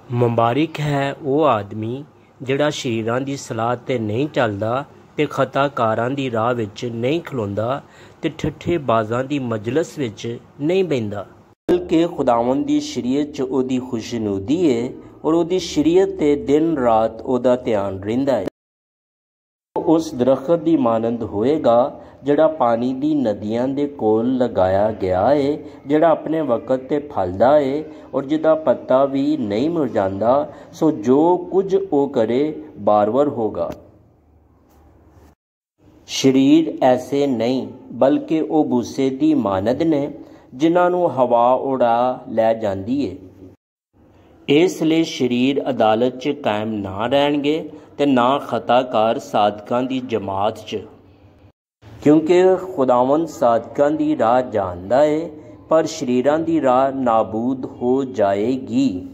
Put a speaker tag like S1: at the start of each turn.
S1: ਮੁਬਾਰਕ ਹੈ ਉਹ ਆਦਮੀ ਜਿਹੜਾ ਸ਼ਰੀਰਾਂ ਦੀ ਸਲਾਹ 'ਤੇ ਨਹੀਂ ਚੱਲਦਾ ਅਤੇ ਖਤਾਕਾਰਾਂ ਦੀ ਰਾਹ ਵਿੱਚ ਨਹੀਂ ਖਲੋਂਦਾ ਅਤੇ ਠੱਠੇ ਬਾਜ਼ਾਂ ਦੀ ਮਜਲਿਸ ਵਿੱਚ ਨਹੀਂ ਬਹਿੰਦਾ, ਬਲਕਿ ਖੁਦਾਵੰਦ ਦੀ ਸ਼ਰੀਅਤ 'ਚ ਉਹਦੀ ਖੁਸ਼ਨੂਦੀ ਹੈ ਔਰ ਉਹਦੀ ਸ਼ਰੀਅਤ 'ਤੇ ਦਿਨ ਰਾਤ ਉਹਦਾ ਧਿਆਨ ਰਹਿੰਦਾ ਹੈ। ਉਹ ਉਸ ਦਰਖਤ ਦੀ ਮਾਨੰਦ ਹੋਏਗਾ ਜਿਹੜਾ ਪਾਣੀ ਦੀ ਨਦੀਆਂ ਦੇ ਕੋਲ ਲਗਾਇਆ ਗਿਆ ਹੈ, ਜਿਹੜਾ ਆਪਣੇ ਵਕਤ 'ਤੇ ਫਲਦਾ ਹੈ ਔਰ ਜਿਹਦਾ ਪੱਤਾ ਵੀ ਨਹੀਂ ਮੁਰਝਾਂਦਾ। ਸੋ ਜੋ ਕੁਝ ਉਹ ਕਰੇ ਬਾਰਵਰ ਹੋਗਾ। ਸ਼ਰੀਰ ਐਸੇ ਨਹੀਂ ਬਲਕਿ ਉਹ ਬੂਸੇ ਦੀ ਮਾਨਦ ਨੇ ਜਿਨ੍ਹਾਂ ਨੂੰ ਹਵਾ ਉਡਾ ਲੈ ਜਾਂਦੀ ਹੈ। ਇਸ ਲਈ ਸ਼ਰੀਰ ਅਦਾਲਤ 'ਚ ਕਾਇਮ ਨਾ ਰਹਿਣਗੇ ਅਤੇ ਨਾ ਖਤਾਕਾਰ ਸਾਦਕਾਂ ਦੀ ਜਮਾਤ 'ਚ, ਕਿਉਂਕਿ ਖੁਦਾਵੰਦ ਸਾਦਕਾਂ ਦੀ ਰਾਹ ਜਾਣਦਾ ਹੈ ਪਰ ਸ਼ਰੀਰਾਂ ਦੀ ਰਾਹ ਨਾਬੂਦ ਹੋ ਜਾਏਗੀ।